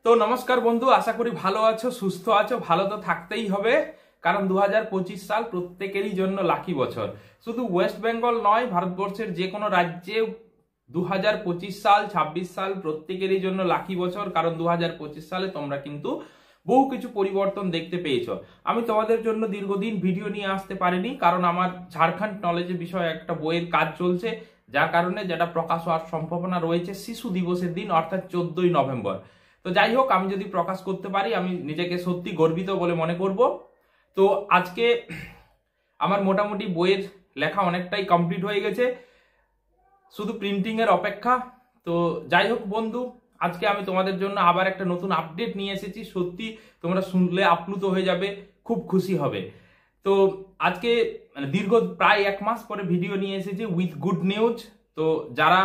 তো নমস্কার বন্ধু, আশা করি ভালো আছো, সুস্থ আছো। ভালো তো থাকতেই হবে, কারণ 2025 সাল প্রত্যেকেরই জন্য লাকি বছর। শুধু ওয়েস্ট বেঙ্গল নয়, ভারতবর্ষের যে কোনো রাজ্যে 2025 সাল 26 সাল প্রত্যেকেরই জন্য লাকি বছর। কারণ 2025 সালে তোমরা কিন্তু বহু কিছু পরিবর্তন দেখতে পেয়েছো। আমি তোমাদের জন্য দীর্ঘদিন ভিডিও নিয়ে আসতে পারিনি, কারণ আমার ঝাড়খণ্ড নলেজের বিষয়ে একটা বইয়ের কাজ চলছে, যার কারণে যেটা প্রকাশ হওয়ার সম্ভাবনা রয়েছে শিশু দিবসের দিন, অর্থাৎ 14ই নভেম্বর। তো যাই হোক, আমি যদি প্রকাশ করতে পারি আমি নিজেকে সত্যি গর্বিত বলে মনে করব। তো আজকে আমার মোটামুটি বইয়ের লেখা অনেকটাই কমপ্লিট হয়ে গেছে, শুধু প্রিন্টিং এর অপেক্ষা। তো যাই হোক বন্ধু, আজকে আমি তোমাদের জন্য আবার একটা নতুন আপডেট নিয়ে এসেছি। সত্যি তোমরা শুনলে আপ্লুত হয়ে যাবে, খুব খুশি হবে। তো আজকে দীর্ঘ প্রায় 1 মাস পরে ভিডিও নিয়ে এসেছি উইথ গুড নিউজ। তো যারা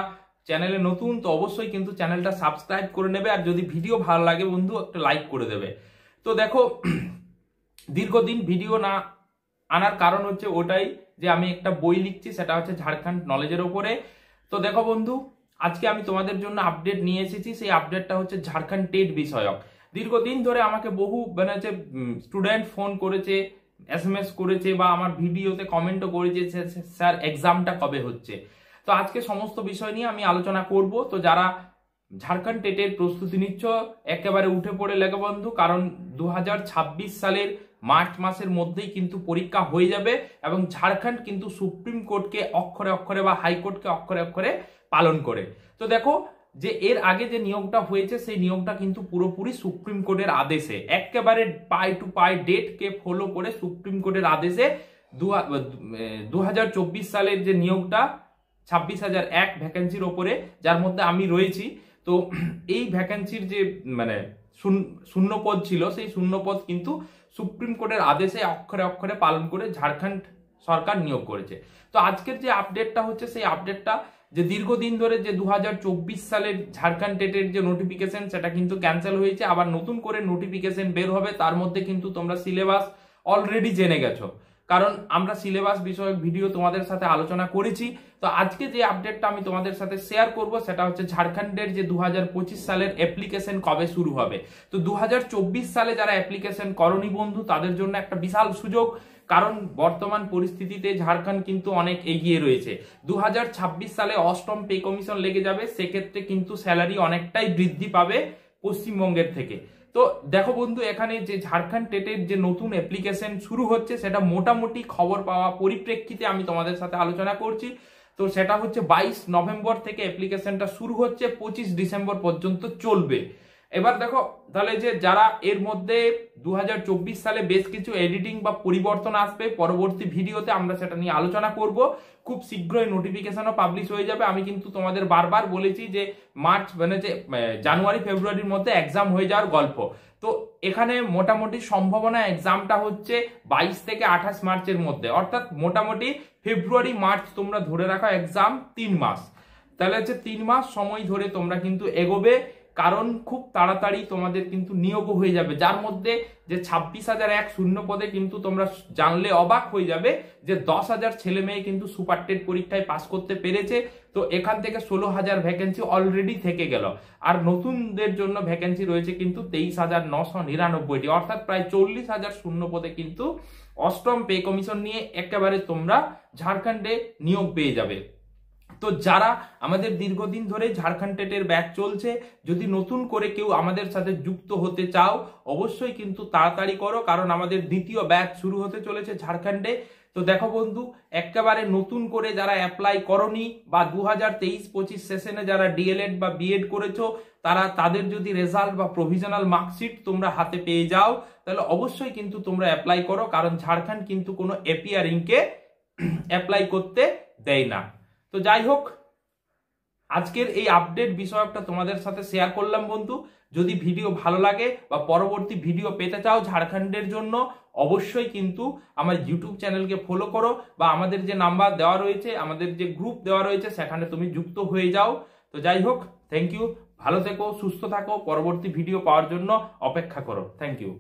চ্যানেলে নতুন, তো অবশ্যই কিন্তু চ্যানেলটা সাবস্ক্রাইব করে নেবে, আর যদি ভিডিও ভালো লাগে বন্ধু একটা লাইক করে দেবে। তো দেখো, দীর্ঘদিন ভিডিও না আনার কারণ হচ্ছে ওটাই যে আমি একটা বই লিখছি, সেটা হচ্ছে ঝাড়খণ্ড নলেজের ওপরে। তো দেখো বন্ধু, আজকে আমি তোমাদের জন্য আপডেট নিয়ে এসেছি। সেই আপডেটটা হচ্ছে ঝাড়খণ্ড টেট বিষয়ক। দীর্ঘদিন ধরে আমাকে বহু স্টুডেন্ট ফোন করেছে, SMS করেছে, বা আমার ভিডিওতে কমেন্টও করেছে স্যার এক্সামটা কবে হচ্ছে। তো আজকে সমস্ত বিষয় নিয়ে আমি আলোচনা করব। তো যারা ঝাড়খণ্ড টেটের প্রস্তুতি নিচ্ছ, একেবারে উঠে পড়ে লেগে বন্ধু, কারণ 2026 সালের মার্চ মাসের মধ্যেই কিন্তু পরীক্ষা হয়ে যাবে, এবং ঝাড়খণ্ড কিন্তু সুপ্রিম কোর্টকে অক্ষরে অক্ষরে বা হাইকোর্টকে অক্ষরে অক্ষরে পালন করে। তো দেখো, যে এর আগে যে নিয়োগটা হয়েছে সেই নিয়োগটা কিন্তু পুরোপুরি সুপ্রিম কোর্টের আদেশে, একেবারে পাই টু পাই ডেটকে ফলো করে সুপ্রিম কোর্টের আদেশে 2024 সালের যে নিয়োগটা 26,001 ভ্যাকেন্সির ওপরে, যার মধ্যে আমি রয়েছি। তো এই ভ্যাকেন্সির যে শূন্য পদ ছিল, সেই শূন্য পদ কিন্তু সুপ্রিম কোর্টের আদেশে অক্ষরে অক্ষরে পালন করে ঝাড়খণ্ড সরকার নিয়োগ করেছে। তো আজকের যে আপডেটটা হচ্ছে, সেই আপডেটটা যে দীর্ঘদিন ধরে যে 2024 সালের ঝাড়খণ্ড টেটের যে নোটিফিকেশন, সেটা কিন্তু ক্যান্সেল হয়েছে, আবার নতুন করে নোটিফিকেশন বের হবে। তার মধ্যে কিন্তু তোমরা সিলেবাস অলরেডি জেনে গেছো, কারণ আমরা সিলেবাস বিষয়ক ভিডিও তোমাদের সাথে আলোচনা করেছি। তো আজকে যে আপডেটটা আমি তোমাদের সাথে শেয়ার করব, সেটা হচ্ছে ঝাড়খণ্ডের যে 2025 সালের অ্যাপ্লিকেশন কবে শুরু হবে। তো 2024 সালে যারা অ্যাপ্লিকেশন করনি বন্ধু, তাদের জন্য একটা বিশাল সুযোগ, কারণ বর্তমান পরিস্থিতিতে ঝাড়খণ্ড কিন্তু অনেক এগিয়ে রয়েছে। 2026 সালে 8ম পে কমিশন লেগে যাবে, সেক্ষেত্রে কিন্তু স্যালারি অনেকটাই বৃদ্ধি পাবে পশ্চিমবঙ্গের থেকে। তো দেখো বন্ধু, এখানে যে ঝাড়খণ্ড টেটের যে নতুন অ্যাপ্লিকেশন শুরু হচ্ছে, সেটা মোটামুটি খবর পাওয়া পরিপ্রেক্ষিতে আমি তোমাদের সাথে আলোচনা করছি। তো সেটা হচ্ছে 22 নভেম্বর থেকে অ্যাপ্লিকেশনটা শুরু হচ্ছে, 25 ডিসেম্বর পর্যন্ত চলবে। এবার দেখো তাহলে, যে যারা এর মধ্যে 2024 সালে বেশ কিছু এডিটিং বা পরিবর্তন আসবে, পরবর্তী ভিডিওতে আমরা সেটা নিয়ে আলোচনা করব। খুব শীঘ্রই নোটিফিকেশনও পাবলিশ হয়ে যাবে। আমি কিন্তু তোমাদের বারবার বলেছি যে মার্চ জানুয়ারি ফেব্রুয়ারির মধ্যে এক্সাম হয়ে যাওয়ার গল্প। তো এখানে মোটামুটি সম্ভাবনা এক্সামটা হচ্ছে 22 থেকে 28 মার্চের মধ্যে, অর্থাৎ মোটামুটি ফেব্রুয়ারি মার্চ তোমরা ধরে রাখো এক্সাম 3 মাস। তাহলে হচ্ছে 3 মাস সময় ধরে তোমরা কিন্তু এগোবে, কারণ খুব তাড়াতাড়ি তোমাদের কিন্তু নিয়োগও হয়ে যাবে। যার মধ্যে যে 26,001 শূন্য পদে কিন্তু তোমরা জানলে অবাক হয়ে যাবে যে 10,000 ছেলে মেয়ে কিন্তু সুপার টেট পরীক্ষায় পাস করতে পেরেছে। তো এখান থেকে 16,000 ভ্যাকেন্সি অলরেডি থেকে গেল, আর নতুনদের জন্য ভ্যাকেন্সি রয়েছে কিন্তু 23,999টি, অর্থাৎ প্রায় 40,000 শূন্য পদে কিন্তু 8ম পে কমিশন নিয়ে একেবারে তোমরা ঝাড়খণ্ডে নিয়োগ পেয়ে যাবে। তো যারা আমাদের দীর্ঘদিন ধরে ঝাড়খণ্ড টেটের ব্যাচ চলছে, যদি নতুন করে কেউ আমাদের সাথে যুক্ত হতে চাও, অবশ্যই কিন্তু তাড়াতাড়ি করো, কারণ আমাদের দ্বিতীয় ব্যাচ শুরু হতে চলেছে ঝাড়খণ্ডে। তো দেখো বন্ধু, একেবারে নতুন করে যারা অ্যাপ্লাই করনি, বা 2023-25 সেশনে যারা ডিএলএড বা বিএড করেছো, তাদের যদি রেজাল্ট বা প্রভিশনাল মার্কশিট তোমরা হাতে পেয়ে যাও, তাহলে অবশ্যই কিন্তু তোমরা অ্যাপ্লাই করো, কারণ ঝাড়খণ্ড কিন্তু কোনো এপিয়ারিংকে অ্যাপ্লাই করতে দেয় না। তো যাই হোক, আজকের এই আপডেট বিষয়টা তোমাদের সাথে শেয়ার করলাম বন্ধু। যদি ভিডিও ভালো লাগে বা পরবর্তী ভিডিও পেতে চাও ঝাড়খণ্ডের জন্য, অবশ্যই কিন্তু আমার ইউটিউব চ্যানেলকে ফলো করো, বা আমাদের যে নাম্বার দেওয়া রয়েছে, আমাদের যে গ্রুপ দেওয়া রয়েছে, সেখানে তুমি যুক্ত হয়ে যাও। তো যাই হোক, থ্যাংক ইউ, ভালো থেকো, সুস্থ থাকো, পরবর্তী ভিডিও পাওয়ার জন্য অপেক্ষা করো। Thank you.